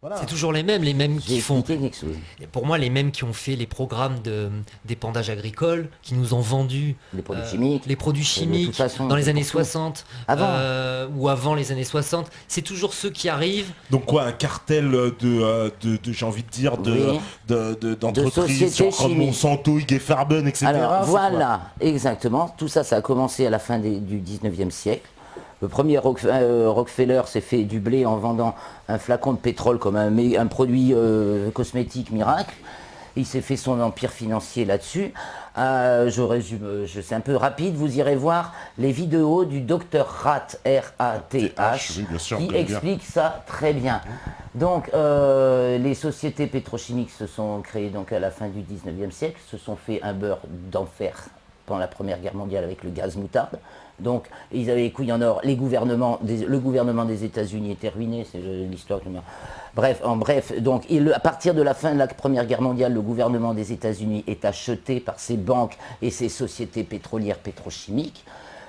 Voilà. C'est toujours les mêmes J'ai qui font. expliqué quelque chose. Et pour moi, les mêmes qui ont fait les programmes d'épandage agricole, qui nous ont vendu Les produits chimiques. les produits De toute chimiques façon, dans les c'est années pour tout. 60 Avant. ou avant les années 60, c'est toujours ceux qui arrivent. Donc quoi, un cartel j'ai envie de dire, Oui. d'entreprises sociétés genre comme chimiques. Monsanto, IG Farben, etc. Alors c'est voilà, exactement. Tout ça, ça a commencé à la fin du 19e siècle. Le premier Rockefeller s'est fait du blé en vendant un flacon de pétrole comme un produit cosmétique miracle. Il s'est fait son empire financier là-dessus. Je résume, c'est un peu rapide. Vous irez voir les vidéos du docteur Rath, R-A-T-H, oui, bien sûr, qui bien. explique ça très bien. Donc, les sociétés pétrochimiques se sont créées donc à la fin du 19e siècle, se sont fait un beurre d'enfer pendant la Première Guerre mondiale avec le gaz moutarde. Donc, ils avaient les couilles en or. Le gouvernement des États-Unis était ruiné, c'est l'histoire. Bref, donc à partir de la fin de la Première Guerre mondiale, le gouvernement des États-Unis est acheté par ses banques et ses sociétés pétrolières pétrochimiques.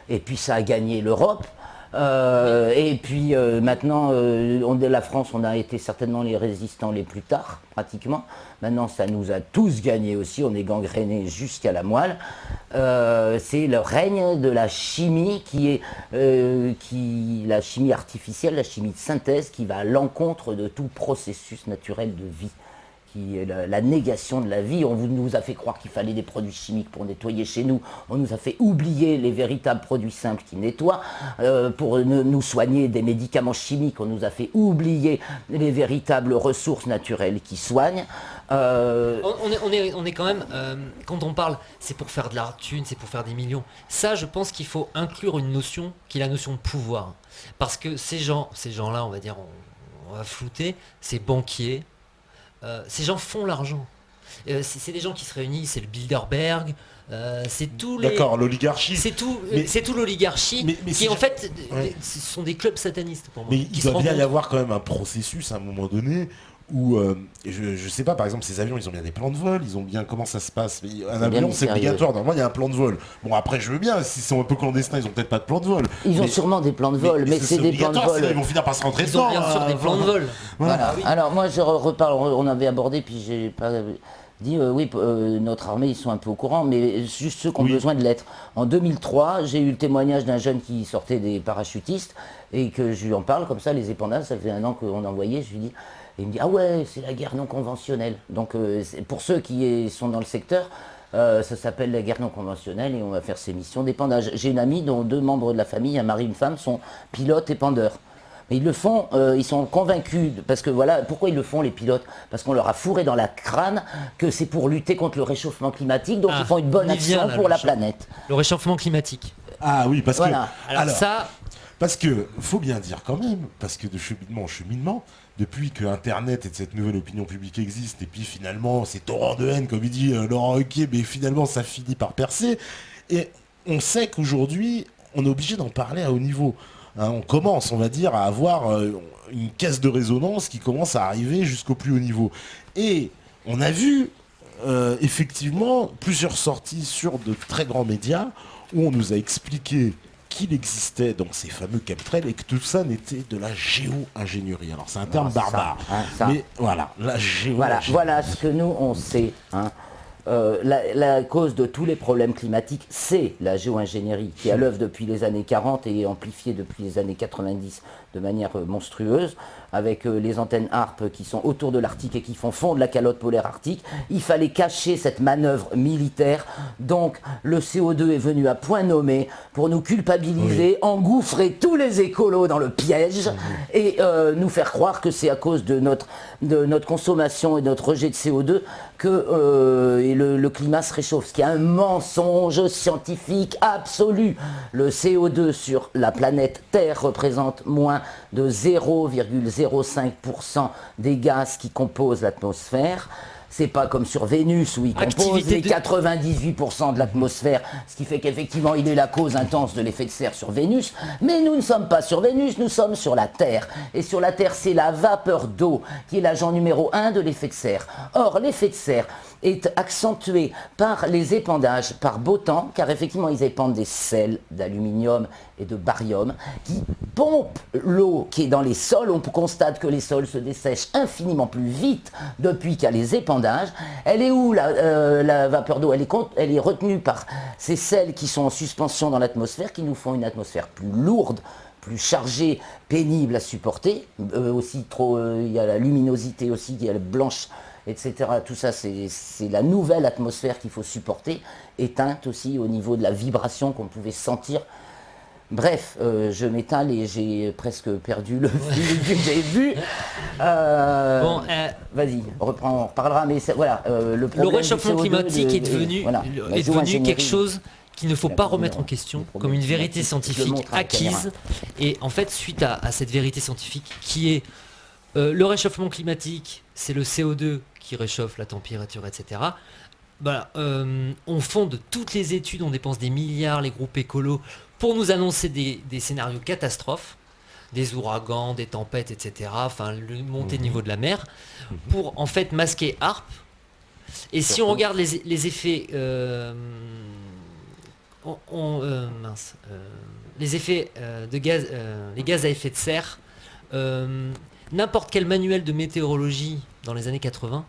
Et puis ça a gagné l'Europe. Et puis maintenant, la France, on a été certainement les résistants les plus tard, pratiquement. Maintenant, ça nous a tous gagnés aussi, on est gangrénés jusqu'à la moelle. C'est le règne de la chimie la chimie artificielle, la chimie de synthèse qui va à l'encontre de tout processus naturel de vie. Qui est la négation de la vie. On nous a fait croire qu'il fallait des produits chimiques pour nettoyer chez nous. On nous a fait oublier les véritables produits simples qui nettoient. Pour nous soigner des médicaments chimiques, on nous a fait oublier les véritables ressources naturelles qui soignent. On est quand même, quand on parle, c'est pour faire de la thune, c'est pour faire des millions. Ça, je pense qu'il faut inclure une notion qui est la notion de pouvoir. Parce que ces gens-là, on va dire, on va flouter, ces banquiers, ces gens font l'argent. C'est des gens qui se réunissent, c'est le Bilderberg, c'est tous les. D'accord, l'oligarchie. C'est tout, Mais- c'est tout l'oligarchie mais qui si en je- fait, Ouais. ce sont des clubs satanistes pour moi. Mais qui il se doit bien y rencontrent. avoir quand même un processus à un moment donné où, je sais pas, par exemple, ces avions, ils ont bien des plans de vol, ils ont bien comment ça se passe. Mais un bien avion, c'est mystérieux. obligatoire. Normalement, il y a un plan de vol. Bon, après, je veux bien, s'ils sont un peu clandestins, ils ont peut-être pas de plan de vol. Ils ont Mais- sûrement des plans de vol, mais c'est des plans de obligatoire, vol. sinon ils vont finir par se rentrer Ils ont dedans. bien sûr des plans de vol. Voilà. oui. Alors moi je reparle, on avait abordé, puis j'ai pas dit, oui, notre armée, ils sont un peu au courant, mais juste ceux qui ont Oui. besoin de l'être. En 2003, j'ai eu le témoignage d'un jeune qui sortait des parachutistes, et que je lui en parle, comme ça, les épandages, ça fait 1 an qu'on envoyait, je lui dis, et il me dit, ah ouais, c'est la guerre non conventionnelle. Donc pour ceux qui sont dans le secteur, ça s'appelle la guerre non conventionnelle, et on va faire ces missions d'épandage. J'ai une amie dont 2 membres de la famille, un mari et une femme, sont pilotes épandeurs. Mais ils le font, ils sont convaincus, parce que voilà, pourquoi ils le font les pilotes? Parce qu'on leur a fourré dans la crâne que c'est pour lutter contre le réchauffement climatique, donc Ah, ils font une bonne on y vient, action là, pour le la réchauffement. planète. Le réchauffement climatique. Ah oui, parce Voilà. que. Alors ça, Parce que, faut bien dire quand même, parce que de cheminement en cheminement, depuis que Internet et cette nouvelle opinion publique existent, et puis finalement, ces torrents de haine, comme il dit Laurent Ruquier, mais finalement, ça finit par percer. Et on sait qu'aujourd'hui, on est obligé d'en parler à haut niveau. Hein, on commence, on va dire, à avoir une caisse de résonance qui commence à arriver jusqu'au plus haut niveau. Et on a vu, effectivement, plusieurs sorties sur de très grands médias où on nous a expliqué qu'il existait donc ces fameux chemtrails et que tout ça n'était de la géo-ingénierie. Alors c'est un terme ça, barbare, hein, ça. mais voilà, la géo-ingénierie. Voilà ce que nous on sait. Hein. La cause de tous les problèmes climatiques, c'est la géo-ingénierie qui est à l'œuvre depuis les années 40 et amplifiée depuis les années 90 de manière monstrueuse, avec les antennes HARP qui sont autour de l'Arctique et qui font fondre la calotte polaire arctique. Il fallait cacher cette manœuvre militaire, donc le CO2 est venu à point nommé pour nous culpabiliser, engouffrer tous les écolos dans le piège et nous faire croire que c'est à cause de notre consommation et de notre rejet de CO2 que le climat se réchauffe, ce qui est un mensonge scientifique absolu. Le CO2 sur la planète Terre représente moins de 0,05% des gaz qui composent l'atmosphère. C'est pas comme sur Vénus où il compose les 98% de l'atmosphère, ce qui fait qu'effectivement il est la cause intense de l'effet de serre sur Vénus. Mais nous ne sommes pas sur Vénus, nous sommes sur la Terre. Et sur la Terre, c'est la vapeur d'eau qui est l'agent numéro 1 de l'effet de serre. Or, l'effet de serre est accentué par les épandages, par beau temps, car effectivement ils épandent des sels d'aluminium et de barium qui pompent l'eau qui est dans les sols. On constate que les sols se dessèchent infiniment plus vite depuis qu'il y a les épandages. Elle est où la vapeur d'eau? Elle est retenue par ces sels qui sont en suspension dans l'atmosphère, qui nous font une atmosphère plus lourde, plus chargée, pénible à supporter. Aussi il y a la luminosité aussi, il y a la blanche, etc. Tout ça, c'est la nouvelle atmosphère qu'il faut supporter, éteinte aussi au niveau de la vibration qu'on pouvait sentir. Bref, je m'étale et j'ai presque perdu le fil du début. Vas-y, reprends, on reparlera, mais voilà, le réchauffement climatique est devenu quelque chose qu'il ne faut pas remettre en question comme une vérité scientifique acquise. Et en fait, suite à cette vérité scientifique qui est le réchauffement climatique, c'est le CO2 qui réchauffe la température, etc. On fonde toutes les études, on dépense des milliards, les groupes écolos, pour nous annoncer des scénarios catastrophes, des ouragans, des tempêtes, etc. Enfin, le montée de niveau de la mer, pour en fait masquer HARP. Et si on regarde les effets... les effets de gaz, les gaz à effet de serre, n'importe quel manuel de météorologie dans les années 80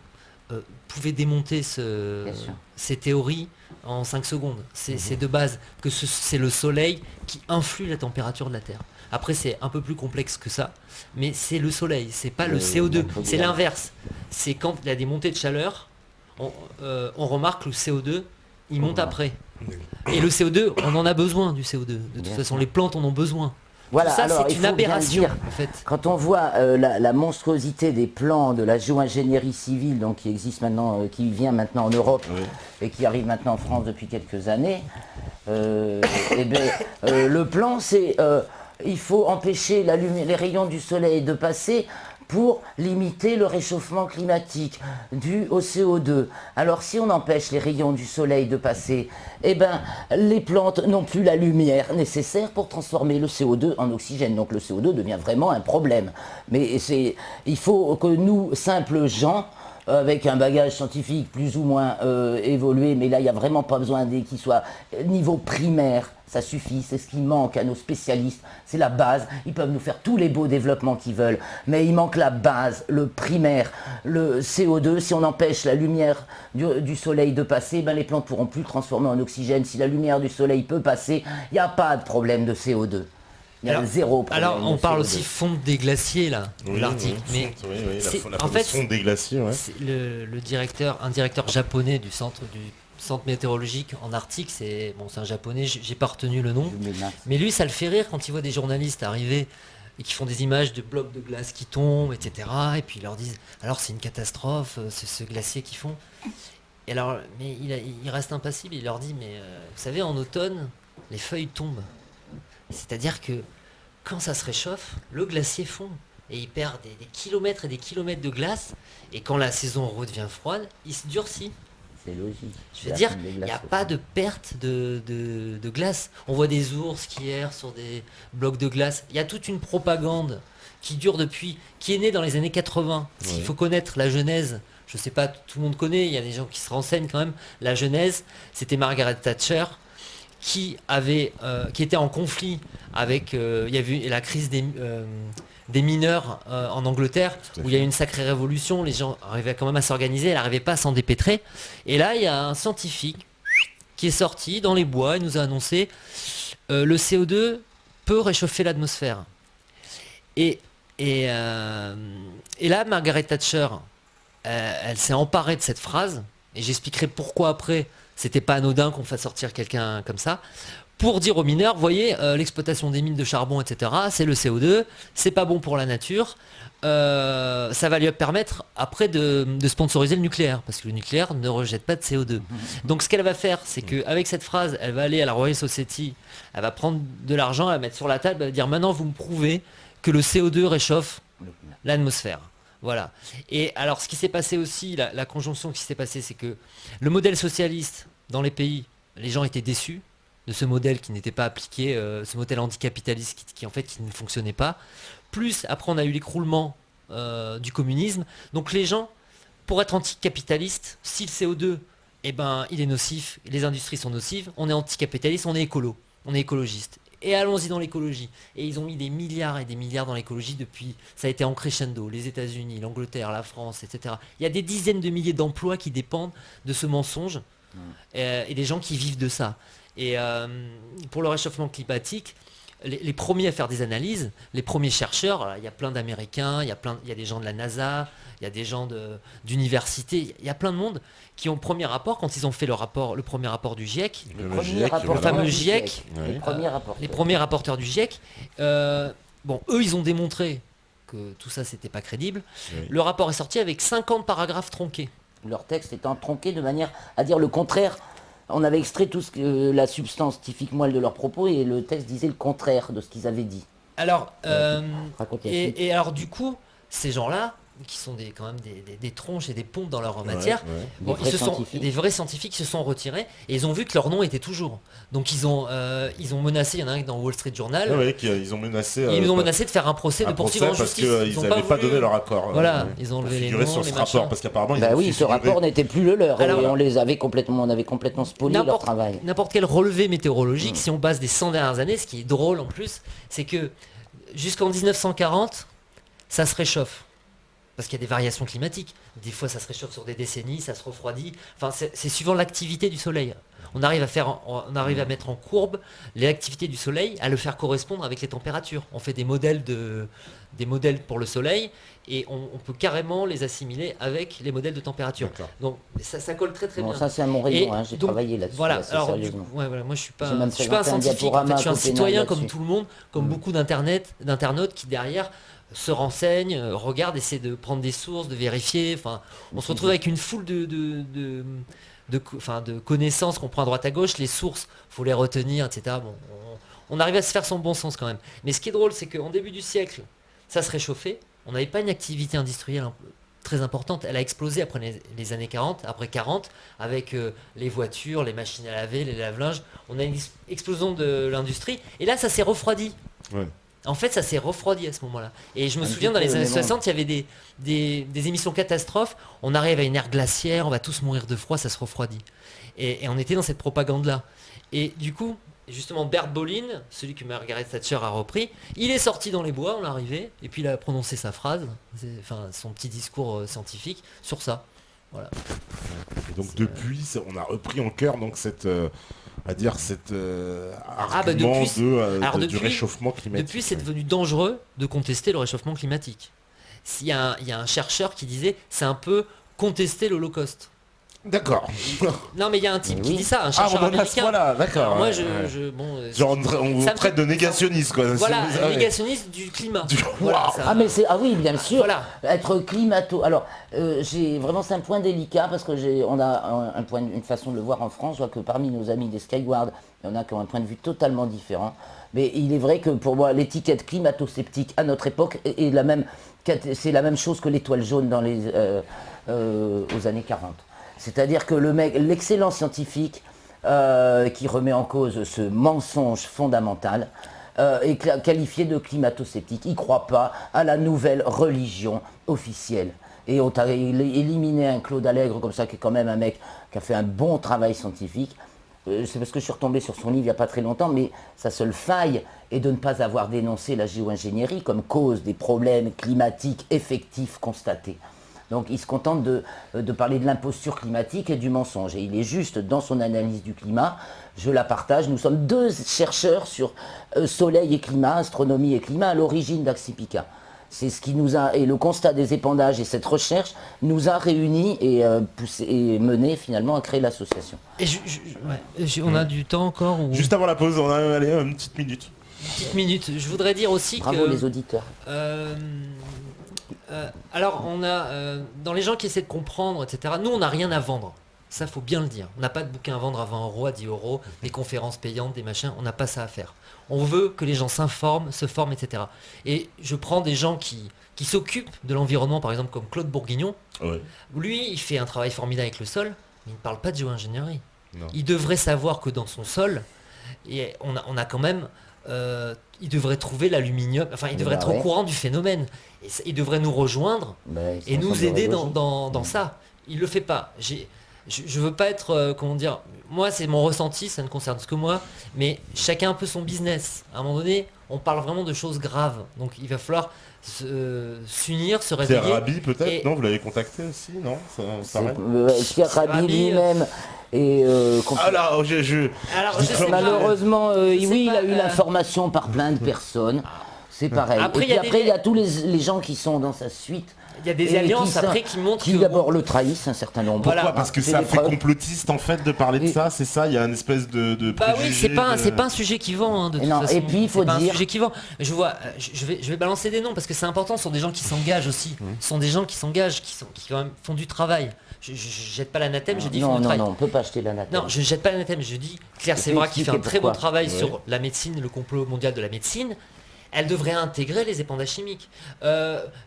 pouvait démonter ces théories en 5 secondes. C'est de base que c'est le soleil qui influe la température de la Terre. Après, c'est un peu plus complexe que ça, mais c'est le soleil, c'est pas le CO2, c'est l'inverse. C'est quand il y a des montées de chaleur, on remarque que le CO2, il monte après. Et le CO2, on en a besoin du CO2. De toute façon, les plantes en ont besoin. Voilà, ça, alors, c'est une aberration, en fait. Quand on voit la monstruosité des plans de la géo-ingénierie civile, donc qui existe maintenant, qui vient maintenant en Europe et qui arrive maintenant en France depuis quelques années, le plan, c'est il faut empêcher les rayons du soleil de passer pour limiter le réchauffement climatique dû au CO2. Alors si on empêche les rayons du soleil de passer, les plantes n'ont plus la lumière nécessaire pour transformer le CO2 en oxygène. Donc le CO2 devient vraiment un problème. Mais il faut que nous, simples gens, avec un bagage scientifique plus ou moins évolué, mais là il n'y a vraiment pas besoin qu'il soit niveau primaire, ça suffit, c'est ce qui manque à nos spécialistes, c'est la base. Ils peuvent nous faire tous les beaux développements qu'ils veulent, mais il manque la base, le primaire, le CO2. Si on empêche la lumière du soleil de passer, les plantes ne pourront plus le transformer en oxygène. Si la lumière du soleil peut passer, il n'y a pas de problème de CO2. Il y a zéro problème. Alors on parle aussi fonte des glaciers là, l'article. Mais en fait, fonte des glaciers. Ouais. Un directeur japonais du centre météorologique en Arctique, c'est un japonais, j'ai pas retenu le nom, mais lui ça le fait rire quand il voit des journalistes arriver et qui font des images de blocs de glace qui tombent, etc. Et puis ils leur disent alors c'est une catastrophe, c'est ce glacier qu'ils font. Et alors, mais il reste impassible, il leur dit mais vous savez en automne les feuilles tombent. C'est-à-dire que quand ça se réchauffe, le glacier fond et il perd des kilomètres et des kilomètres de glace, et quand la saison redevient froide, il se durcit. C'est logique. Je veux dire, il n'y a pas de perte de glace. On voit des ours qui errent sur des blocs de glace. Il y a toute une propagande qui dure qui est née dans les années 80. Il faut connaître la genèse. Je ne sais pas, tout le monde connaît, il y a des gens qui se renseignent quand même. La genèse, c'était Margaret Thatcher qui était en conflit avec, il y a eu la crise des mineurs en Angleterre, où il y a eu une sacrée révolution, les gens arrivaient quand même à s'organiser, elle n'arrivait pas à s'en dépêtrer. Et là, il y a un scientifique qui est sorti dans les bois et nous a annoncé le CO2 peut réchauffer l'atmosphère. Et là, Margaret Thatcher, elle s'est emparée de cette phrase, et j'expliquerai pourquoi après, c'était pas anodin qu'on fasse sortir quelqu'un comme ça, pour dire aux mineurs, voyez, l'exploitation des mines de charbon, etc., c'est le CO2, c'est pas bon pour la nature, ça va lui permettre après de sponsoriser le nucléaire, parce que le nucléaire ne rejette pas de CO2. Donc ce qu'elle va faire, c'est qu'avec cette phrase, elle va aller à la Royal Society, elle va prendre de l'argent, elle va mettre sur la table, elle va dire maintenant vous me prouvez que le CO2 réchauffe l'atmosphère. Voilà. Et alors ce qui s'est passé aussi, la conjonction qui s'est passée, c'est que le modèle socialiste dans les pays, les gens étaient déçus de ce modèle qui n'était pas appliqué, ce modèle anticapitaliste qui ne fonctionnait pas. Plus après on a eu l'écroulement du communisme. Donc les gens, pour être anticapitalistes, si le CO2 il est nocif, les industries sont nocives, on est anticapitaliste, on est écolo, on est écologiste. Et allons-y dans l'écologie. Et ils ont mis des milliards et des milliards dans l'écologie depuis, ça a été en crescendo, les États-Unis, l'Angleterre, la France, etc. Il y a des dizaines de milliers d'emplois qui dépendent de ce mensonge et des gens qui vivent de ça. Et pour le réchauffement climatique, les premiers à faire des analyses, les premiers chercheurs, alors, il y a plein d'Américains, il y a des gens de la NASA, il y a des gens d'universités, il y a plein de monde qui ont le premier rapport, quand ils ont fait le premier rapport du GIEC, Le fameux GIEC, les premiers rapporteurs du GIEC, bon, eux, ils ont démontré que tout ça, c'était pas crédible. Oui. Le rapport est sorti avec 50 paragraphes tronqués. Leur texte étant tronqué de manière à dire le contraire. On avait extrait tout la substance scientifique moelle de leurs propos et le texte disait le contraire de ce qu'ils avaient dit. Alors, Raconte la suite. et alors du coup, ces gens-là, qui sont quand même des tronches et des pompes dans leur matière, Ouais. bon, Des vrais scientifiques. des vrais scientifiques se sont retirés et ils ont vu que leur nom était toujours. Donc ils ont menacé, il y en a un dans Wall Street Journal, Ils ont menacé. ils ont menacé de faire un procès, de poursuivre en parce justice. qu'ils ont n'avaient pas voulu- donné leur accord. Voilà, ils ont enlevé les figuré noms, sur les ce machins. rapport, parce qu'apparemment, ils Bah ont oui, fait ce figurer- rapport n'était plus le leur Alors, et on avait complètement spolié leur travail. N'importe quel relevé météorologique, si on base des 100 dernières années, ce qui est drôle en plus, c'est que jusqu'en 1940, ça se réchauffe. Parce qu'il y a des variations climatiques. Des fois, ça se réchauffe sur des décennies, ça se refroidit. Enfin, c'est suivant l'activité du Soleil. On arrive à mettre en courbe les activités du Soleil, à le faire correspondre avec les températures. On fait des modèles pour le Soleil et on peut carrément les assimiler avec les modèles de température. D'accord. Donc ça colle très Bon, bien. ça c'est à mon rayon, Et j'ai donc, travaillé là-dessus Voilà, assez alors sérieusement. voilà, moi je suis pas J'ai même un présenté un scientifique, en fait, je suis un diaporama citoyen à comme Copenhague tout le monde, comme beaucoup d'internautes qui derrière se renseignent, regardent, essaient de prendre des sources, de vérifier. Enfin, on se retrouve avec une foule de connaissances qu'on prend à droite à gauche, les sources, faut les retenir, etc. Bon, on arrive à se faire son bon sens quand même. Mais ce qui est drôle, c'est qu'en début du siècle, ça se réchauffait. On n'avait pas une activité industrielle très importante. Elle a explosé après les années 40, après 40, avec les voitures, les machines à laver, les lave-linges. On a une explosion de l'industrie. Et là, ça s'est refroidi. Ouais. En fait, ça s'est refroidi à ce moment-là. Et je me Un souviens, petit dans les peu, années mais bon. 60, il y avait des émissions catastrophes. On arrive à une ère glaciaire, on va tous mourir de froid, ça se refroidit. Et on était dans cette propagande-là. Et du coup, justement, Bert Bolin, celui que Margaret Thatcher a repris, il est sorti dans les bois, on l'arrivait, et puis il a prononcé sa phrase, son petit discours scientifique sur ça. Voilà. Et donc depuis, on a repris en cœur donc cet argument alors du depuis- réchauffement climatique. Depuis, c'est devenu dangereux de contester le réchauffement climatique. Il y a un chercheur qui disait, c'est un peu contester l'Holocauste. D'accord. Non, mais il y a un type Mais qui oui. dit ça, un Ah, chercheur on en a ce américain. point-là, d'accord. Alors moi, ouais. bon, Genre, on ça me traite fait- de négationniste, quoi. voilà, C'est- ah ouais. négationniste du climat. Waouh. Ah mais ah oui bien sûr. Voilà. Être climato. Alors j'ai vraiment c'est un point délicat parce que on a une façon de le voir en France. Je vois que parmi nos amis des Skyward, il y en a qui ont un point de vue totalement différent. Mais il est vrai que pour moi l'étiquette climato-sceptique à notre époque est c'est la même chose que l'étoile jaune dans aux années 40. C'est-à-dire que l'excellent scientifique qui remet en cause ce mensonge fondamental est qualifié de climato-sceptique. Il ne croit pas à la nouvelle religion officielle. Et on a éliminé un Claude Allègre comme ça, qui est quand même un mec qui a fait un bon travail scientifique. C'est parce que je suis retombé sur son livre il n'y a pas très longtemps, mais sa seule faille est de ne pas avoir dénoncé la géo-ingénierie comme cause des problèmes climatiques effectifs constatés. Donc il se contente de parler de l'imposture climatique et du mensonge. Et il est juste dans son analyse du climat, je la partage. Nous sommes deux chercheurs sur soleil et climat, astronomie et climat à l'origine d'Axipica. C'est ce qui nous a, et le constat des épandages et cette recherche nous a réunis et mené finalement à créer l'association. Et on a du temps encore ou... Juste avant la pause, on a allez, une petite minute. Une petite minute. Je voudrais dire aussi Bravo que... les auditeurs. Alors, on a dans les gens qui essaient de comprendre, etc. Nous, on n'a rien à vendre. Ça, faut bien le dire. On n'a pas de bouquin à vendre à 20 euros, à 10 euros, des conférences payantes, des machins. On n'a pas ça à faire. On veut que les gens s'informent, se forment, etc. Et je prends des gens qui s'occupent de l'environnement, par exemple, comme Claude Bourguignon. Ouais. Lui, il fait un travail formidable avec le sol, mais il ne parle pas de géo-ingénierie. Non. Il devrait savoir que dans son sol, on a quand même... il devrait trouver l'aluminium, enfin il devrait être au courant du phénomène. Il devrait nous rejoindre et nous aider dans ça. Il le fait pas. je veux pas être, comment dire, moi c'est mon ressenti, ça ne concerne que moi, mais chacun un peu son business. À un moment donné, on parle vraiment de choses graves, donc il va falloir s'unir, se C'est réveiller. Rabi peut-être, Et- non? Vous l'avez contacté aussi, non? C'est Pareil. Pierre Rabhi Rabhi, lui-même. Et Ah là, Alors, dis je que sais pas. malheureusement, Je sais oui, il pas, a eu l'information par plein de personnes. C'est pareil. Après, Et il y puis a des- après, il y a tous les gens qui sont dans sa suite. Il y a des et alliances qui après qui montrent qui que d'abord le trahissent un certain nombre. Voilà. pourquoi? Parce que C'est ça des fait preuves. complotiste en fait de parler de Et- ça, c'est ça? Il y a une espèce de Bah oui, préjugé c'est pas un sujet qui vend, hein, de Et toute non, façon. et puis, il faut C'est pas dire- un sujet qui vend. Je vois, je vais balancer des noms parce que c'est important. Ce sont des gens qui s'engagent aussi. Ce sont des gens qui s'engagent, qui quand même font du travail. Je jette pas l'anathème, je dis qu'ils font Non, du non, travail. non, on peut pas acheter l'anathème. Non, je jette pas l'anathème. Je dis Claire Je Sévra vais qui fait un expliquer très bon pourquoi. travail Ouais. sur la médecine, le complot mondial de la médecine. Elle devrait intégrer les épandats chimiques.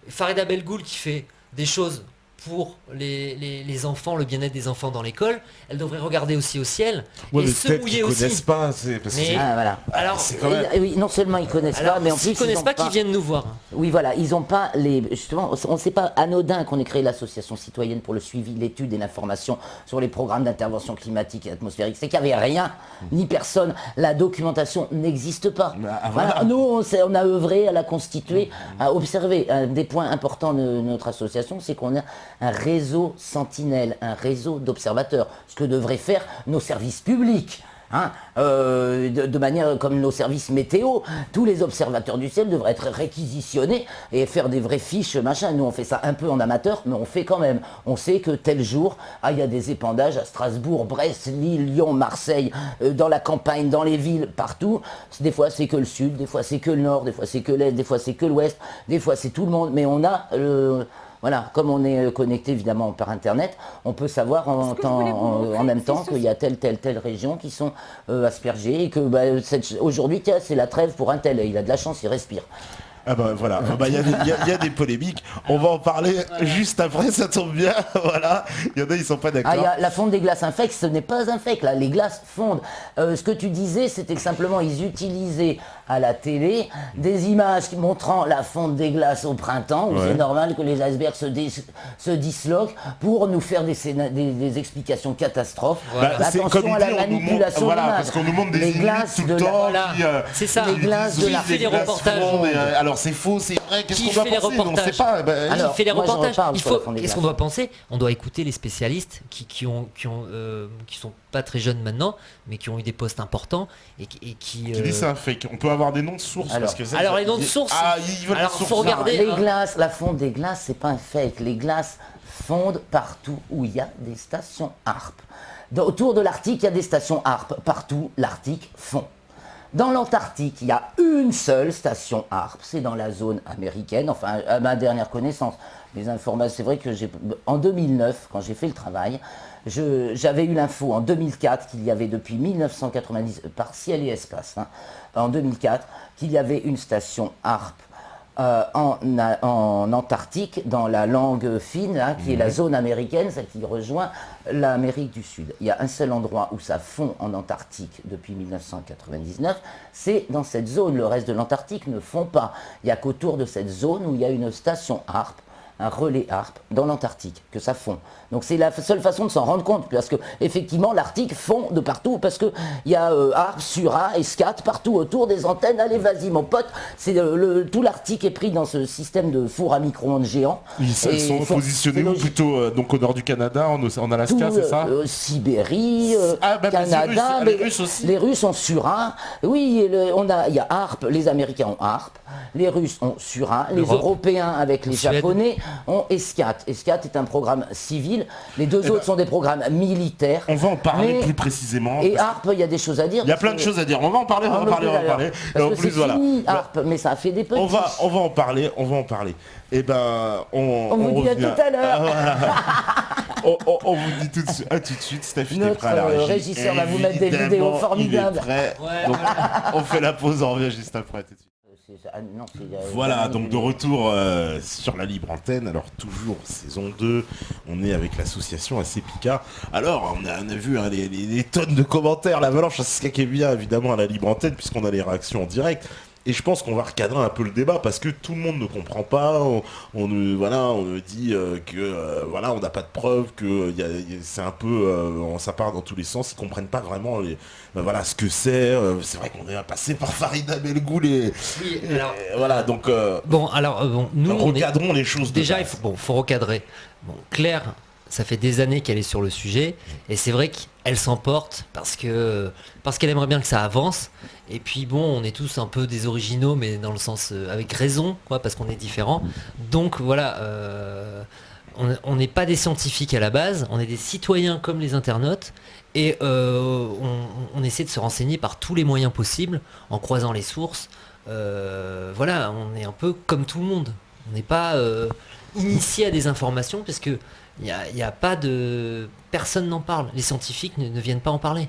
Farida Belgoul qui fait des choses pour les enfants, le bien-être des enfants dans l'école, elle devrait regarder aussi au ciel Ouais, et mais se peut-être mouiller qu'ils aussi. connaissent pas, c'est parce que Mais- Ah, voilà. Alors, c'est quand même... Oui, non seulement ils connaissent alors pas, mais en s'ils plus connaissent ils ont pas, qu'ils viennent nous voir. Oui, voilà, ils n'ont pas les. Justement, on ne sait pas anodin qu'on ait créé l'association citoyenne pour le suivi, l'étude et l'information sur les programmes d'intervention climatique et atmosphérique. C'est qu'il n'y avait rien, ni personne. La documentation n'existe pas. Bah, Voilà. voilà. Nous, on a œuvré à la constituer, à observer. Un des points importants de notre association, c'est qu'on a un réseau sentinelle, un réseau d'observateurs, ce que devraient faire nos services publics. Hein, de manière comme nos services météo, tous les observateurs du ciel devraient être réquisitionnés et faire des vraies fiches, machin. Nous, on fait ça un peu en amateur, mais on fait quand même. On sait que tel jour, il y a des épandages à Strasbourg, Brest, Lille, Lyon, Marseille, dans la campagne, dans les villes, partout. Des fois, c'est que le sud, des fois, c'est que le nord, des fois, c'est que l'est, des fois, c'est que l'ouest, des fois, c'est tout le monde. Mais on a voilà, comme on est connecté évidemment par Internet, on peut savoir en même temps qu'il y a telle région qui sont aspergées et que aujourd'hui, tiens, c'est la trêve pour un tel. Il a de la chance, il respire. Ah bah voilà, il y a des polémiques, on va en parler juste après, ça tombe bien, voilà, il y en a ils sont pas d'accord. Ah, il y a la fonte des glaces infectes, ce n'est pas un fake, là, les glaces fondent. Ce que tu disais, c'était que simplement ils utilisaient à la télé des images montrant la fonte des glaces au printemps, où Ouais. c'est normal que les icebergs se disloquent pour nous faire des explications catastrophes. Bah, c'est Attention comme à il la dit, on nous montre, manipulation voilà, d'images. parce qu'on nous montre des Les images glaces tout le de la- temps Voilà, qui, c'est ça. les glaces de Qui la- fait les glaces reportages fondent et, alors c'est faux, c'est vrai, qu'est-ce Qui qu'on doit fait les penser? Mais on reportages sait pas. Bah, Alors, Qui fait les moi, j'en reportages. reparle Il sur la faut. fonte des Qu'est-ce qu'on glaces. doit penser? On doit écouter les spécialistes qui sont pas très jeunes maintenant, mais qui ont eu des postes importants et qui. qui dit c'est un fake. On peut avoir des noms de sources Alors- parce que ça, Alors, ça- les noms de sources, Ah, ils veulent alors, des sources. faut regarder. Les hein. glaces, la fonte des glaces, c'est pas un fake. Les glaces fondent partout où il y a des stations HARP. Autour de l'Arctique, il y a des stations HARP. Partout, l'Arctique fond. Dans l'Antarctique, il y a une seule station HARP, c'est dans la zone américaine, enfin à ma dernière connaissance. Les informations, c'est vrai que en 2009, quand j'ai fait le travail, j'avais eu l'info en 2004 qu'il y avait depuis 1990, par ciel et espace, hein, en 2004, qu'il y avait une station HARP en Antarctique, dans la langue fine, hein, qui est la zone américaine, celle qui rejoint l'Amérique du Sud. Il y a un seul endroit où ça fond en Antarctique depuis 1999, c'est dans cette zone. Le reste de l'Antarctique ne fond pas. Il n'y a qu'autour de cette zone où il y a une station HARP, un relais HARP dans l'Antarctique, que ça fond. Donc c'est la seule façon de s'en rendre compte, parce que effectivement l'Arctique fond de partout, parce que il y a HARP, Sura, Escat, partout autour des antennes. Allez, vas-y mon pote, c'est tout l'Arctique est pris dans ce système de four à micro-ondes géant. Ils Et sont positionnés c'est où logique. plutôt donc au nord du Canada, en Alaska, Tout, c'est ça? Sibérie, Ah, bah, les Canada, Russes, mais les Russes aussi. les Russes ont Sura. Oui, il y a HARP, les Américains ont HARP, les Russes ont Sura, les L'Europe. Européens avec les Suède. Japonais ont Escat. Escat est un programme civil, les deux autres sont des programmes militaires. On va en parler Mais- plus précisément. Et parce HARP, il y a des choses à dire. qu'il y a plein de choses à dire. On va en parler, on va en parler, on va en parler. Et Parce en que plus, c'est voilà. fini, HARP, mais ça a fait des petits. On va en parler, on va en parler. Et ben, On vous dit à revient. tout à l'heure. On vous dit tout de suite, Steph, il est Notre, prêt à la régie. régisseur va vous mettre des Évidemment, vidéos formidables. Il est prêt. Ouais, Donc, on fait la pause, on revient juste après. Tout de suite. Non, Voilà, donc de retour sur la libre antenne, alors toujours saison 2, on est avec l'association ACPICA. Alors, on a vu hein, les tonnes de commentaires, l'avalanche, c'est ce qui est bien évidemment à la libre antenne, puisqu'on a les réactions en direct. Et je pense qu'on va recadrer un peu le débat parce que tout le monde ne comprend pas. On dit que voilà, on n'a pas de preuves, que c'est un peu, ça part dans tous les sens. Ils comprennent pas vraiment voilà ce que c'est. C'est vrai qu'on est passé par Farida Belgoul et Oui, alors, voilà donc. Nous, recadrons les choses. Déjà, il faut recadrer. Bon, Claire, ça fait des années qu'elle est sur le sujet, et c'est vrai qu'elle s'emporte parce qu'elle aimerait bien que ça avance. Et puis bon, on est tous un peu des originaux, mais dans le sens avec raison, quoi, parce qu'on est différents. Donc voilà, on n'est pas des scientifiques à la base, on est des citoyens comme les internautes. Et on essaie de se renseigner par tous les moyens possibles, en croisant les sources. Voilà, on est un peu comme tout le monde. On n'est pas initié à des informations parce que y a pas de... Personne n'en parle. Les scientifiques ne viennent pas en parler.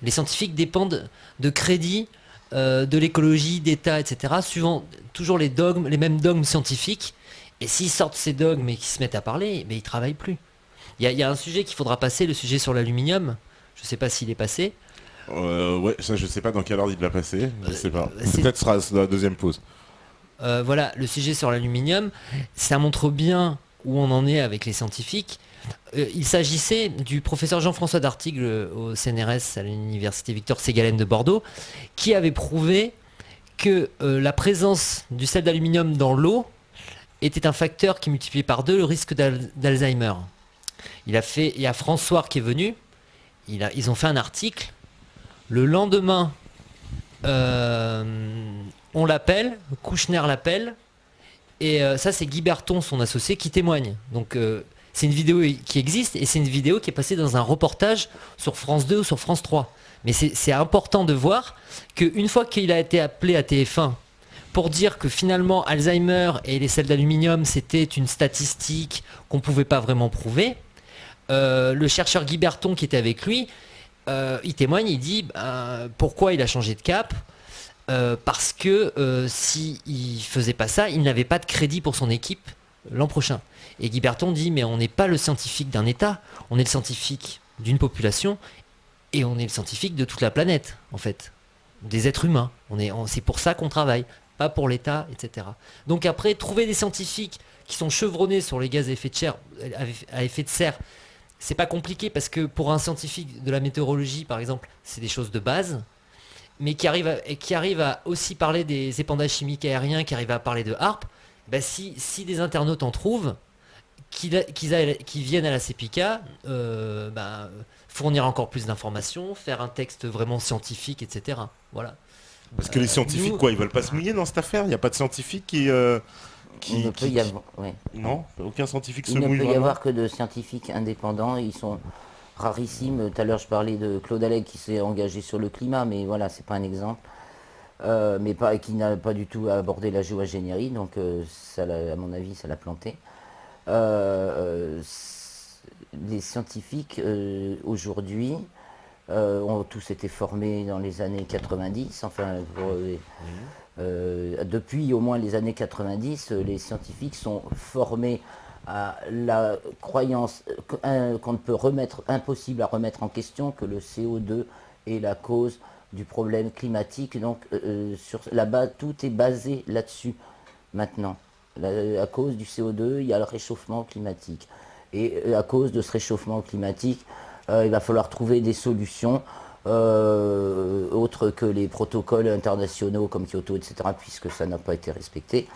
Les scientifiques dépendent de crédits, de l'écologie, d'État, etc. Suivant toujours les mêmes dogmes scientifiques. Et s'ils sortent ces dogmes et qu'ils se mettent à parler, mais ils travaillent plus. Il y a un sujet qu'il faudra passer, le sujet sur l'aluminium. Je ne sais pas s'il est passé. Ouais, ça je sais pas dans quel ordre il l'a passé. Je sais pas. C'est- Peut-être sera la deuxième pause. Voilà, le sujet sur l'aluminium, ça montre bien où on en est avec les scientifiques. Il s'agissait du professeur Jean-François Dartigue au CNRS à l'université Victor Ségalen de Bordeaux, qui avait prouvé que la présence du sel d'aluminium dans l'eau était un facteur qui multipliait par 2 le risque d'Alzheimer. Il y a François qui est venu, ils ont fait un article. Le lendemain, on l'appelle, Kouchner l'appelle, et ça c'est Guy Berton, son associé, qui témoigne. Donc c'est une vidéo qui existe, et c'est une vidéo qui est passée dans un reportage sur France 2 ou sur France 3. Mais c'est important de voir qu'une fois qu'il a été appelé à TF1 pour dire que finalement Alzheimer et les sels d'aluminium c'était une statistique qu'on ne pouvait pas vraiment prouver, le chercheur Guy Berton qui était avec lui, il témoigne, il dit pourquoi il a changé de cap. Parce que s'il ne faisait pas ça, il n'avait pas de crédit pour son équipe l'an prochain. Et Guy Berton dit mais on n'est pas le scientifique d'un État, on est le scientifique d'une population et on est le scientifique de toute la planète en fait, des êtres humains. C'est pour ça qu'on travaille, pas pour l'État, etc. Donc après, trouver des scientifiques qui sont chevronnés sur les gaz à effet de serre, c'est pas compliqué parce que pour un scientifique de la météorologie par exemple, c'est des choses de base. Mais qui arrive à aussi parler des épandages chimiques aériens, qui arrive à parler de HARP, bah si des internautes en trouvent, qui viennent à la CEPICA, fournir encore plus d'informations, faire un texte vraiment scientifique, etc. Voilà. Parce que les scientifiques, ils veulent pas se mouiller dans cette affaire. Il n'y a pas de scientifiques qui Il ne peut y avoir, ouais. Non, aucun scientifique se Il ne mouille peut y vraiment. avoir que de scientifiques indépendants. Ils sont rarissimes. Tout à l'heure, je parlais de Claude Allègre qui s'est engagé sur le climat, mais voilà, c'est pas un exemple. Qui n'a pas du tout abordé la géo-ingénierie, donc à mon avis, ça l'a planté. Les scientifiques, aujourd'hui, ont tous été formés dans les années 90, depuis au moins les années 90, les scientifiques sont formés à la croyance qu'on ne peut impossible à remettre en question, que le CO2 est la cause du problème climatique. Donc là-bas, tout est basé là-dessus maintenant. À cause du CO2, il y a le réchauffement climatique. Et à cause de ce réchauffement climatique, il va falloir trouver des solutions autres que les protocoles internationaux comme Kyoto, etc., puisque ça n'a pas été respecté.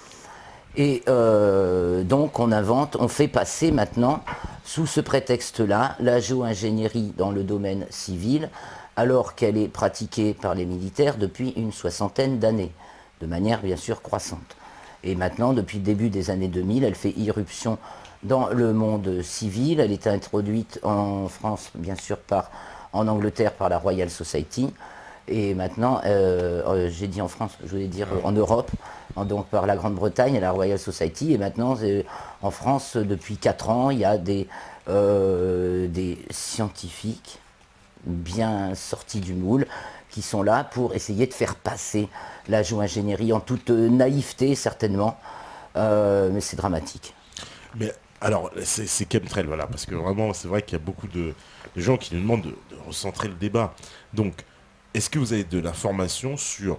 Et donc on fait passer maintenant, sous ce prétexte-là, la géo-ingénierie dans le domaine civil, alors qu'elle est pratiquée par les militaires depuis une 60aine d'années, de manière bien sûr croissante. Et maintenant, depuis le début des années 2000, elle fait irruption dans le monde civil. Elle est introduite en France, bien sûr, en Angleterre par la Royal Society. Et maintenant, j'ai dit en France, je voulais dire en Europe, donc par la Grande-Bretagne et la Royal Society. Et maintenant, en France, depuis 4 ans, il y a des scientifiques bien sortis du moule qui sont là pour essayer de faire passer la géo-ingénierie en toute naïveté, certainement. Mais c'est dramatique. Mais alors, c'est chemtrail, voilà, parce que vraiment, c'est vrai qu'il y a beaucoup de gens qui nous demandent de recentrer le débat. Donc, est-ce que vous avez de l'information sur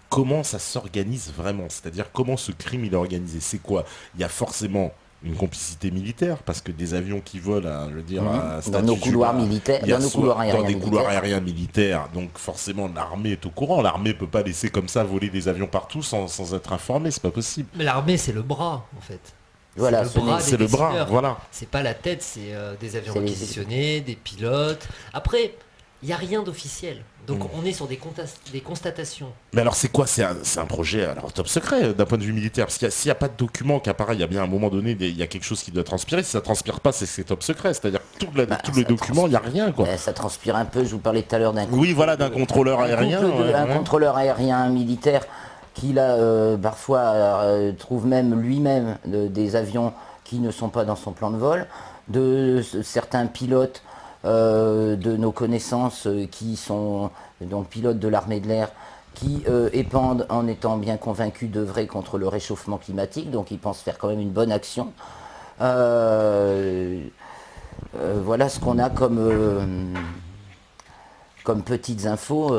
comment ça s'organise vraiment? C'est-à-dire comment ce crime il est organisé? C'est quoi? Il y a forcément une complicité militaire, parce que des avions qui volent, je veux dire, à Dans nos statut couloirs humain, militaires, il y a dans nos soit- couloirs dans aériens des couloirs militaires. aériens militaires, donc forcément l'armée est au courant. L'armée peut pas laisser comme ça voler des avions partout sans être informée, c'est pas possible. Mais l'armée, c'est le bras, en fait. Voilà, c'est le bras C'est des le bras, décideurs. voilà. C'est pas la tête, c'est des avions C'est les- réquisitionnés, des pilotes. Après, il n'y a rien d'officiel. Donc on est sur des constatations. Mais alors c'est quoi? C'est un projet alors top secret d'un point de vue militaire, parce qu'il s'il n'y a pas de document qui apparaît, il y a bien un moment donné, il y a quelque chose qui doit transpirer. Si ça transpire pas, c'est top secret. C'est-à-dire que tout le ça document, il n'y a rien, quoi. Ça transpire un peu, je vous parlais tout à l'heure d'un Oui, voilà, d'un contrôleur aérien. un contrôleur aérien militaire qui là parfois trouve même lui-même des avions qui ne sont pas dans son plan de vol, de certains pilotes de nos connaissances qui sont donc pilotes de l'armée de l'air qui épandent en étant bien convaincus d'œuvrer contre le réchauffement climatique, donc ils pensent faire quand même une bonne action. Voilà ce qu'on a comme petites infos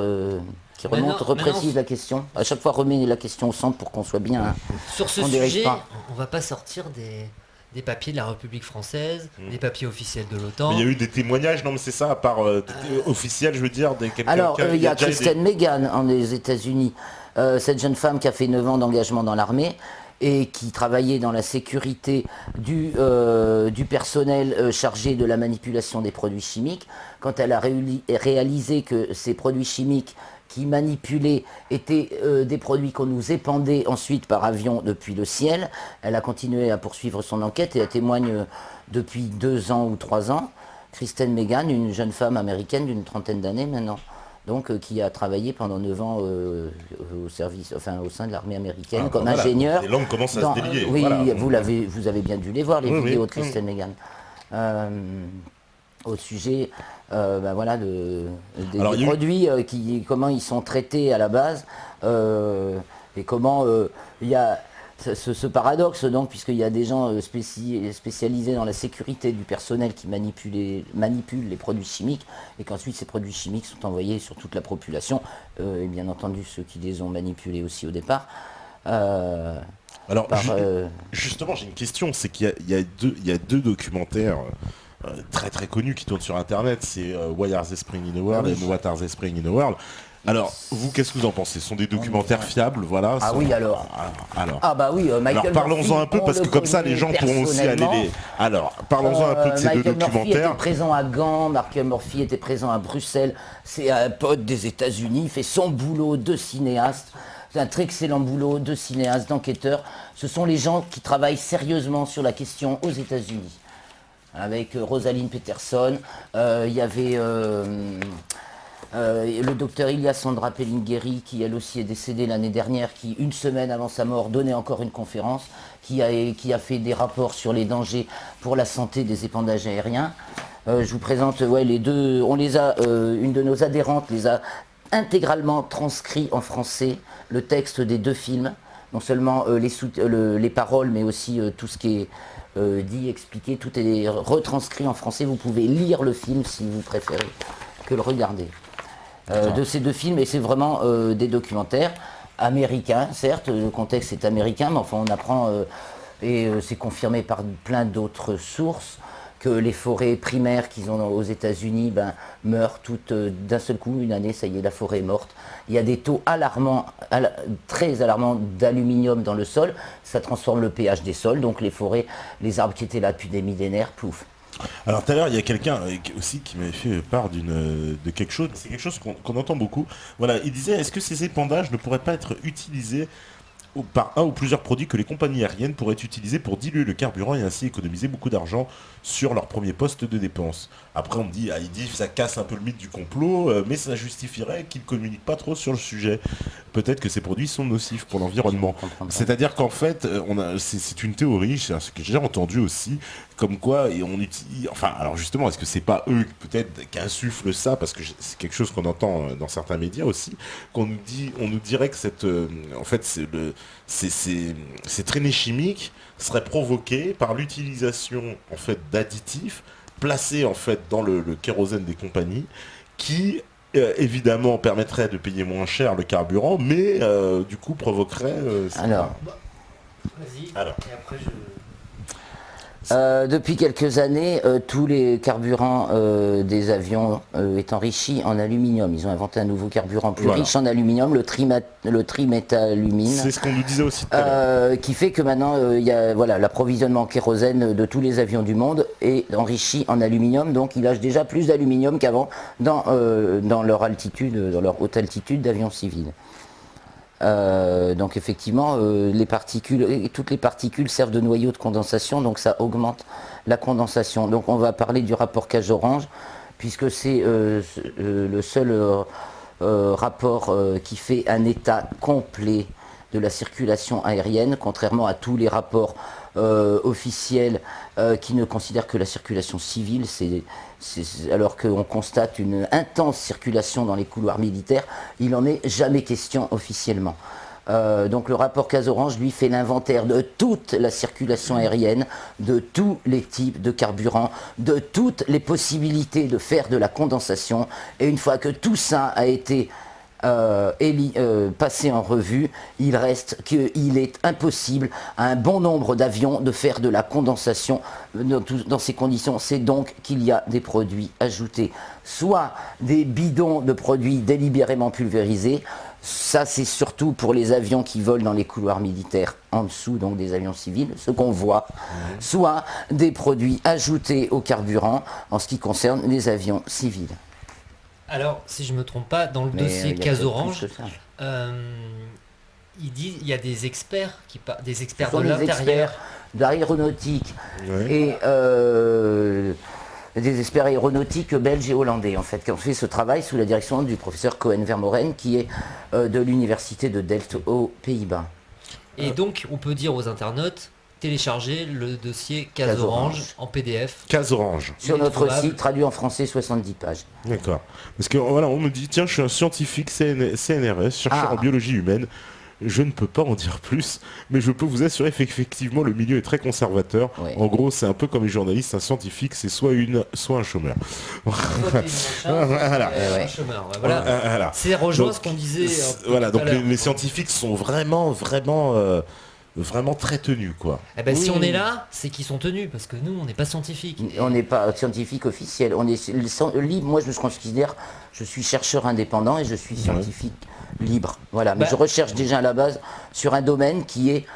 qui remontent, reprécisent la question. À chaque fois, remet la question au centre pour qu'on soit bien. Sur ce On dérive sujet, pas. on va pas sortir des papiers de la République française, des papiers officiels de l'OTAN. Il y a eu des témoignages, non mais c'est ça, à part officiel, je veux dire, des quelqu'un. Alors, il y a déjà Kristen Meghan aux États-Unis, cette jeune femme qui a fait 9 ans d'engagement dans l'armée et qui travaillait dans la sécurité du personnel chargé de la manipulation des produits chimiques. Quand elle a réalisé que ces produits chimiques qui manipulaient étaient des produits qu'on nous épandait ensuite par avion depuis le ciel, elle a continué à poursuivre son enquête et elle témoigne depuis 2 ans ou 3 ans. Kristen Meghan, une jeune femme américaine d'une 30aine d'années maintenant, donc qui a travaillé pendant 9 ans au service, enfin au sein de l'armée américaine comme voilà, ingénieur. les langues commencent à se délier. Oui, Voilà. vous avez bien dû les voir, les Oui, vidéos oui. de Kristen Meghan. Au sujet voilà, des Alors, il y a eu- produits, comment ils sont traités à la base, et comment il y a ce paradoxe, donc, puisqu'il y a des gens spécialisés dans la sécurité du personnel qui manipulent les produits chimiques, et qu'ensuite ces produits chimiques sont envoyés sur toute la population, et bien entendu ceux qui les ont manipulés aussi au départ. Alors, justement, j'ai une question, c'est qu'il y a deux documentaires très très connus qui tournent sur Internet, c'est Why Are They Spring in the World et What Are They Spring in the World. Alors, vous, qu'est-ce que vous en pensez? Ce sont des documentaires fiables, voilà. Ah oui, alors. Alors. Ah bah oui, Michael Alors parlons-en Murphy, un peu, parce on que le comme ça les connaît gens pourront aussi aller personnellement. les... Alors, parlons-en un peu de ces deux Michael Murphy était documentaires. présent à Gand, Michael Murphy était présent à Bruxelles, c'est un pote des États-Unis, il fait son boulot de cinéaste, c'est un très excellent boulot de cinéaste, d'enquêteur. Ce sont les gens qui travaillent sérieusement sur la question aux États-Unis. Avec Rosalind Peterson, il y avait le docteur Ilyasandra Pellingheri, qui elle aussi est décédée l'année dernière, qui une semaine avant sa mort donnait encore une conférence, qui a fait des rapports sur les dangers pour la santé des épandages aériens. Je vous présente les deux, on les a, une de nos adhérentes les a intégralement transcrits en français, le texte des 2 films, non seulement les paroles, mais aussi tout ce qui est dit, expliqué, tout est retranscrit en français. Vous pouvez lire le film si vous préférez que le regarder. De ces 2 films, et c'est vraiment des documentaires américains, certes, le contexte est américain, mais enfin on apprend, et c'est confirmé par plein d'autres sources, que les forêts primaires qu'ils ont aux États-Unis meurent toutes d'un seul coup, une année, ça y est, la forêt est morte. Il y a des taux alarmants, très alarmants d'aluminium dans le sol, ça transforme le pH des sols, donc les forêts, les arbres qui étaient là depuis des millénaires, plouf. Alors tout à l'heure, il y a quelqu'un aussi qui m'avait fait part de quelque chose, c'est quelque chose qu'on entend beaucoup. Voilà, il disait, est-ce que ces épandages ne pourraient pas être utilisés par un ou plusieurs produits que les compagnies aériennes pourraient utiliser pour diluer le carburant et ainsi économiser beaucoup d'argent sur leur premier poste de dépense. Après on me dit, il dit ça casse un peu le mythe du complot, mais ça justifierait qu'ils ne communiquent pas trop sur le sujet. Peut-être que ces produits sont nocifs pour l'environnement. C'est-à-dire qu'en fait, c'est une théorie, c'est ce que j'ai déjà entendu aussi, comme quoi, et on utilise, enfin, alors justement, est-ce que c'est pas eux peut-être qui insufflent ça, parce que c'est quelque chose qu'on entend dans certains médias aussi, on nous dirait que en fait, ces traînées chimiques seraient provoquées par l'utilisation en fait d'additifs placés en fait dans le kérosène des compagnies qui évidemment permettrait de payer moins cher le carburant, mais du coup provoquerait... Alors, Vas-y. Alors. Et après je. depuis quelques années, tous les carburants des avions est enrichi en aluminium. Ils ont inventé un nouveau carburant plus Voilà. riche en aluminium, le trimétalumine. C'est ce qu'on nous disait aussi tout à l'heure. Qui fait que maintenant, il y a, voilà, l'approvisionnement en kérosène de tous les avions du monde est enrichi en aluminium. Donc, il lâche déjà plus d'aluminium qu'avant dans leur altitude, dans leur haute altitude d'avions civils. Donc effectivement, toutes les particules servent de noyau de condensation, donc ça augmente la condensation. Donc on va parler du rapport Cage-Orange, puisque c'est le seul rapport qui fait un état complet de la circulation aérienne, contrairement à tous les rapports officiels qui ne considèrent que la circulation civile, alors qu'on constate une intense circulation dans les couloirs militaires, il n'en est jamais question officiellement. Donc le rapport Cage-Orange, lui, fait l'inventaire de toute la circulation aérienne, de tous les types de carburants, de toutes les possibilités de faire de la condensation, et une fois que tout ça a été passé en revue, il reste qu'il est impossible à un bon nombre d'avions de faire de la condensation dans ces conditions. C'est donc qu'il y a des produits ajoutés, soit des bidons de produits délibérément pulvérisés. Ça, c'est surtout pour les avions qui volent dans les couloirs militaires en dessous, donc des avions civils, ce qu'on voit, soit des produits ajoutés au carburant en ce qui concerne les avions civils. Alors, si je me trompe pas, dans le Mais, dossier il y a Cage-Orange, plus que ça. il y a des experts des experts Ce sont de les l'intérieur. experts d'aéronautique Ouais. et des experts aéronautiques belges et hollandais en fait qui ont fait ce travail sous la direction du professeur Cohen Vermoren qui est de l'université de Delft aux Pays-Bas. Et donc, on peut dire aux internautes, télécharger le dossier Cage-Orange. Cage-Orange en PDF. Cage-Orange. Sur est notre trouvable. site, traduit en français, 70 pages. D'accord. Parce que voilà, on me dit, tiens, je suis un scientifique CNRS, chercheur Ah. en biologie humaine. Je ne peux pas en dire plus, mais je peux vous assurer qu'effectivement le milieu est très conservateur. Ouais. En gros, c'est un peu comme les journalistes, un scientifique, c'est soit un chômeur. Soit t'es machin, Voilà. soit t'es Ouais. un chômeur. Ouais, voilà. Voilà. C'est rejoint Donc, ce qu'on disait. un peu Voilà, tout à donc l'heure. les scientifiques sont vraiment très tenus, quoi. Eh ben, si Oui. on est là, c'est qu'ils sont tenus, parce que nous, on n'est pas scientifiques. On n'est pas scientifique officiel, on est libre. Moi, je me considère, je suis chercheur indépendant et je suis scientifique libre. Voilà, mais Bah. je recherche déjà à la base sur un domaine qui est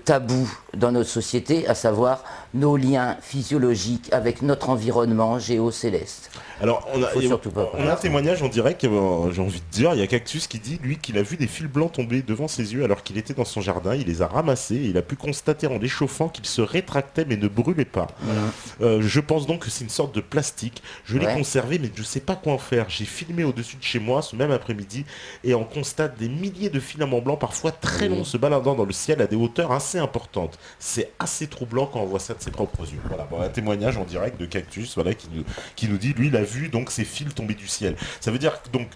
tabou dans notre société, à savoir nos liens physiologiques avec notre environnement géocéleste. Alors, Faut surtout pas on a un témoignage en direct, j'ai envie de dire, il y a Cactus qui dit, lui, qu'il a vu des fils blancs tomber devant ses yeux alors qu'il était dans son jardin, il les a ramassés et il a pu constater en les chauffant qu'ils se rétractaient mais ne brûlaient pas. Je pense donc que c'est une sorte de plastique, je l'ai Ouais. conservé mais je ne sais pas quoi en faire. J'ai filmé au-dessus de chez moi ce même après-midi et on constate des milliers de filaments blancs, parfois très longs, se baladant dans le ciel à des hauteurs assez importantes. C'est assez troublant quand on voit ça de ses propres yeux. Voilà, bon, un témoignage en direct de Cactus, voilà, qui nous dit, lui, il a vu donc ces fils tomber du ciel. Ça veut dire que donc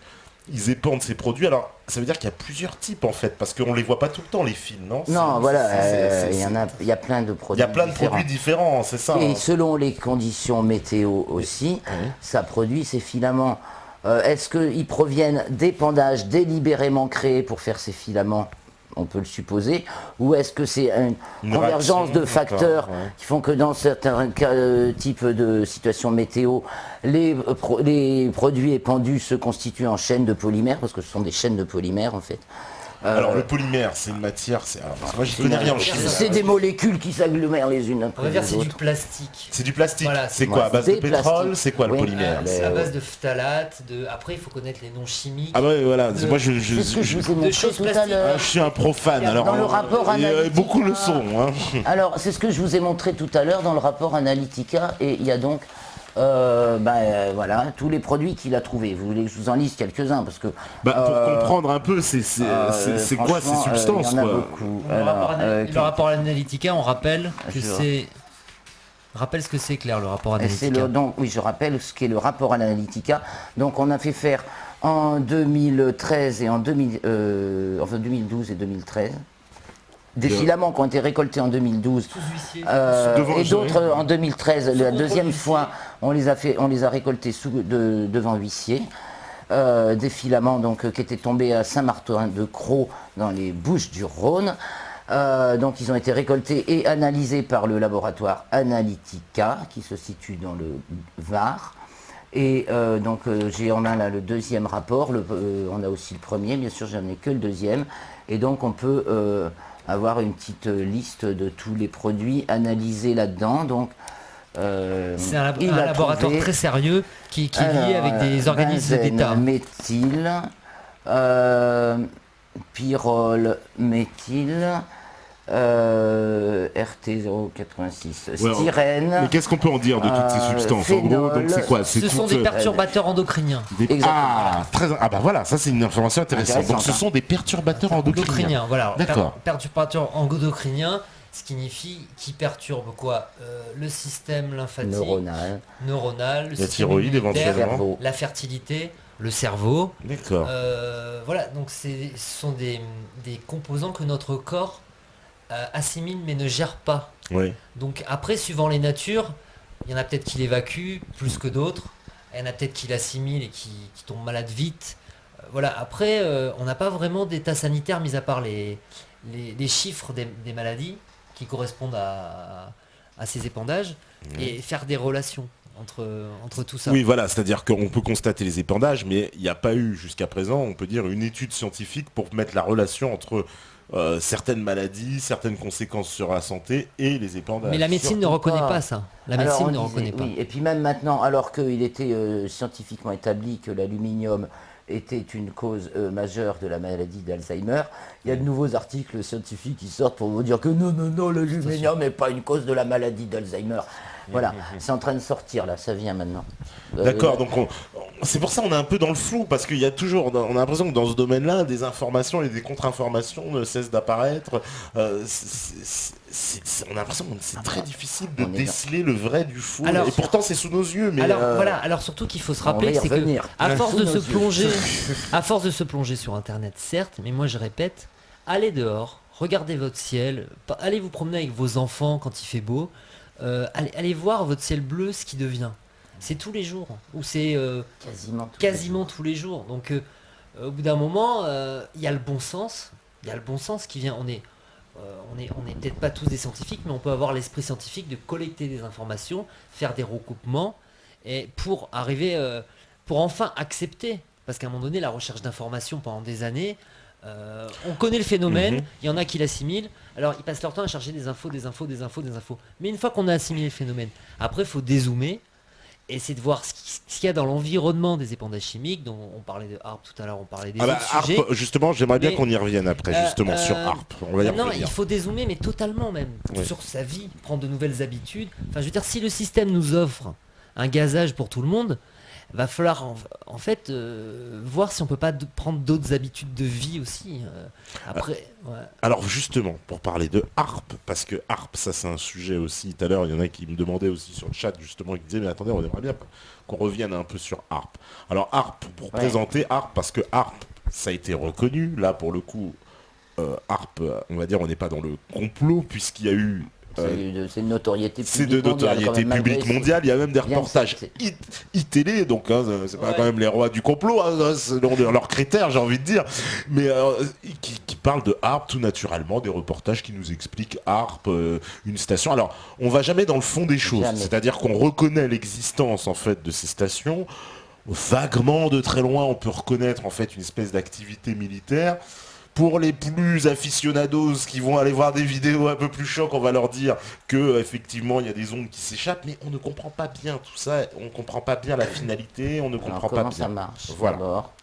ils épandent ces produits. Alors ça veut dire qu'il y a plusieurs types en fait, parce qu'on les voit pas tout le temps les fils, non? Non, voilà, c'est- il y a plein de il produits y a plein de différents. produits différents, c'est ça. Et hein. selon les conditions météo aussi, ça produit ces filaments. Est-ce qu'ils proviennent d'épandages délibérément créés pour faire ces filaments? On peut le supposer. Ou est-ce que c'est une convergence réaction, de facteurs d'accord, ouais. qui font que dans certains types de situations météo, les produits épandus se constituent en chaînes de polymères, parce que ce sont des chaînes de polymères en fait. Alors le polymère, c'est une matière, alors, parce que moi j'y connais rien en chimie. C'est des molécules qui s'agglomèrent les unes On va après dire les c'est du autres. plastique. C'est du plastique. Voilà, c'est quoi, à base des de pétrole? plastiques. C'est quoi le Oui. polymère? Ah, C'est à ouais. base de phtalate, après il faut connaître les noms chimiques. Ah ouais, voilà, De- moi C'est ce que je vous ai montré choses tout à plastiques. l'heure. je suis un profane, alors Dans le rapport beaucoup le Analytica. sont. Hein. Alors, c'est ce que je vous ai montré tout à l'heure dans le rapport Analytica, et il y a donc voilà, tous les produits qu'il a trouvés. Vous voulez que je vous en lise quelques-uns parce que Pour comprendre un peu, c'est quoi ces franchement, substances il y en a quoi. beaucoup. Le Alors, le rapport Analytica, on rappelle que Je- c'est... Rappelle ce que c'est, Claire, le rapport et c'est Analytica. donc, oui, je rappelle ce qu'est le rapport Analytica. Donc, on a fait faire en 2013 et en 2012 et 2013 des filaments qui ont été récoltés en 2012. Sous huissier. Devant Et le d'autres jury. en 2013. La contrôle deuxième d'huissier. fois, on les a récoltés devant huissier. des filaments donc, qui étaient tombés à Saint-Martin-de-Crau dans les Bouches-du-Rhône. Donc ils ont été récoltés et analysés par le laboratoire Analytica qui se situe dans le Var. Et donc j'ai en main là le deuxième rapport, on a aussi le premier, bien sûr j'en ai que le deuxième. Et donc on peut avoir une petite liste de tous les produits analysés là-dedans. Donc, c'est un laboratoire très sérieux qui est lié avec des organismes d'État. Méthyle, pyrrole, méthyle, RT086, styrène. Mais qu'est-ce qu'on peut en dire de toutes ces substances phénol, en gros, donc c'est quoi? Ce sont des perturbateurs endocriniens. Bah voilà, ça c'est une information intéressante. Donc ce sont des perturbateurs endocriniens. Voilà. D'accord. Perturbateurs endocriniens, ce qui signifie qui perturbe quoi le système lymphatique, neuronal, le la système thyroïde immunitaire, éventuellement, la fertilité, le cerveau. D'accord. Voilà, donc ce sont des composants que notre corps assimile mais ne gère pas. Oui. Donc après, suivant les natures, il y en a peut-être qui l'évacuent plus que d'autres, il y en a peut-être qui l'assimilent et qui tombent malades vite. Voilà, après, on n'a pas vraiment d'état sanitaire, mis à part les chiffres des maladies qui correspondent à ces épandages, et faire des relations entre tout ça. Oui, voilà, c'est-à-dire qu'on peut constater les épandages, mais il n'y a pas eu jusqu'à présent, on peut dire, une étude scientifique pour mettre la relation entre certaines maladies, certaines conséquences sur la santé et les épandages. Mais la médecine ne reconnaît pas ça. La médecine ne reconnaît pas. Oui, et puis même maintenant, alors qu'il était scientifiquement établi que l'aluminium était une cause majeure de la maladie d'Alzheimer, il y a de nouveaux articles scientifiques qui sortent pour vous dire que non, l'aluminium n'est pas une cause de la maladie d'Alzheimer. Voilà, c'est en train de sortir là, ça vient maintenant. D'accord, donc c'est pour ça qu'on est un peu dans le flou, parce qu'il y a toujours, on a l'impression que dans ce domaine-là, des informations et des contre-informations ne cessent d'apparaître. On a l'impression que c'est très difficile de déceler le vrai du faux, et pourtant c'est sous nos yeux. Mais alors surtout qu'il faut se rappeler, c'est que à force de se plonger sur Internet, certes, mais moi je répète, allez dehors, regardez votre ciel, allez vous promener avec vos enfants quand il fait beau. Allez voir votre ciel bleu, ce qui devient. C'est tous les jours, ou c'est quasiment tous les jours. Donc au bout d'un moment, il y a le bon sens. Il y a le bon sens qui vient. On est peut-être pas tous des scientifiques, mais on peut avoir l'esprit scientifique de collecter des informations, faire des recoupements, et pour arriver, pour enfin accepter. Parce qu'à un moment donné, la recherche d'informations pendant des années, on connaît le phénomène, il y en a qui l'assimilent, alors ils passent leur temps à chercher des infos. Mais une fois qu'on a assimilé le phénomène, après il faut dézoomer, et c'est de voir ce qu'il y a dans l'environnement des épandages chimiques, dont on parlait de HARP tout à l'heure, on parlait des autres sujets. HARP, justement, j'aimerais bien qu'on y revienne après, justement, sur HARP. On va y revenir. Il faut dézoomer, mais totalement même, sur sa vie, prendre de nouvelles habitudes. Enfin, je veux dire, si le système nous offre un gazage pour tout le monde, va falloir en fait voir si on peut pas prendre d'autres habitudes de vie aussi. Après, Alors justement, pour parler de HARP, parce que HARP, ça c'est un sujet aussi, tout à l'heure il y en a qui me demandaient aussi sur le chat justement, qui disaient mais attendez, on aimerait bien qu'on revienne un peu sur HARP. Alors HARP, pour présenter HARP, parce que HARP, ça a été reconnu, là pour le coup, HARP, on va dire on n'est pas dans le complot, puisqu'il y a eu c'est une notoriété publique. C'est de notoriété publique mondiale. Il y a même des reportages télé, donc c'est pas quand même les rois du complot, selon leurs critères, j'ai envie de dire, mais qui parlent de HARP tout naturellement, des reportages qui nous expliquent HARP, une station. Alors, on va jamais dans le fond des choses, c'est-à-dire qu'on reconnaît l'existence en fait de ces stations. Vaguement, de très loin, on peut reconnaître en fait une espèce d'activité militaire. Pour les plus aficionados qui vont aller voir des vidéos un peu plus chocs, on va leur dire que effectivement il y a des ondes qui s'échappent, mais on ne comprend pas bien tout ça, on ne comprend pas bien la finalité, on ne comprend pas bien. Comment ça marche d'abord?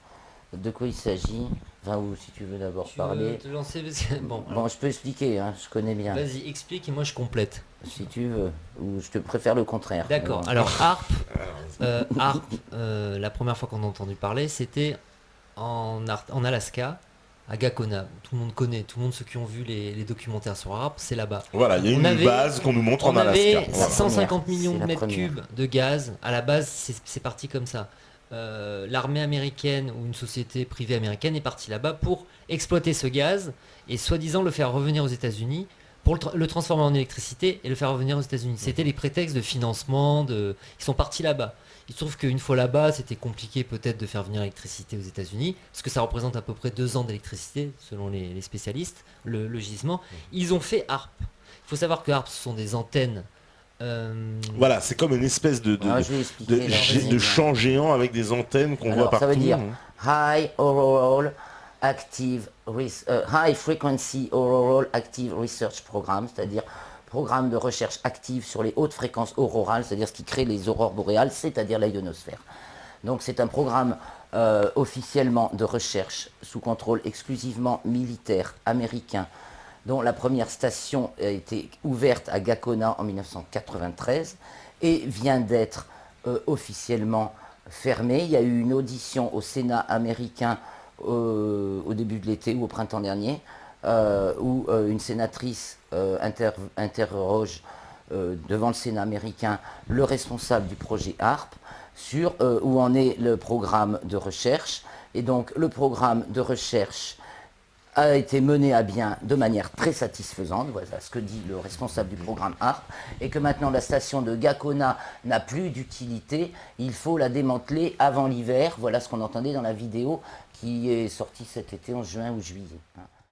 De quoi il s'agit? Enfin, ou si tu veux d'abord parler. Te lancer, bon, je peux expliquer, hein, je connais bien. Vas-y, explique et moi je complète. Si tu veux, ou je te préfère le contraire. D'accord. Alors HARP, la première fois qu'on a entendu parler, c'était en Alaska. À Gakona, tout le monde connaît, ceux qui ont vu les documentaires sur HARP, c'est là-bas. Voilà, il y a une base qu'on nous montre en Alaska. On avait 150 millions de mètres cubes de gaz. À la base, c'est parti comme ça. L'armée américaine ou une société privée américaine est partie là-bas pour exploiter ce gaz et soi-disant le faire revenir aux États-Unis pour le transformer en électricité et le faire revenir aux États-Unis. C'était les prétextes de financement, ils sont partis là-bas. Il se trouve qu'une fois là-bas, c'était compliqué peut-être de faire venir l'électricité aux États-Unis, parce que ça représente à peu près 2 ans d'électricité, selon les spécialistes, le gisement. Ils ont fait HARP. Il faut savoir que HARP, ce sont des antennes. Voilà, c'est comme une espèce de Je vais expliquer, là, vas-y. de champ géant avec des antennes qu'on voit Alors, partout. ça veut dire hein. High Frequency Auroral Active Research Program, c'est-à-dire programme de recherche active sur les hautes fréquences aurorales, c'est-à-dire ce qui crée les aurores boréales, c'est-à-dire la ionosphère. Donc c'est un programme officiellement de recherche sous contrôle exclusivement militaire américain, dont la première station a été ouverte à Gakona en 1993 et vient d'être officiellement fermée. Il y a eu une audition au Sénat américain au début de l'été ou au printemps dernier, où une sénatrice interroge devant le Sénat américain le responsable du projet HARP sur où en est le programme de recherche. Et donc le programme de recherche a été mené à bien de manière très satisfaisante, voilà ce que dit le responsable du programme HARP, et que maintenant la station de Gakona n'a plus d'utilité, il faut la démanteler avant l'hiver, voilà ce qu'on entendait dans la vidéo qui est sortie cet été en juin ou juillet.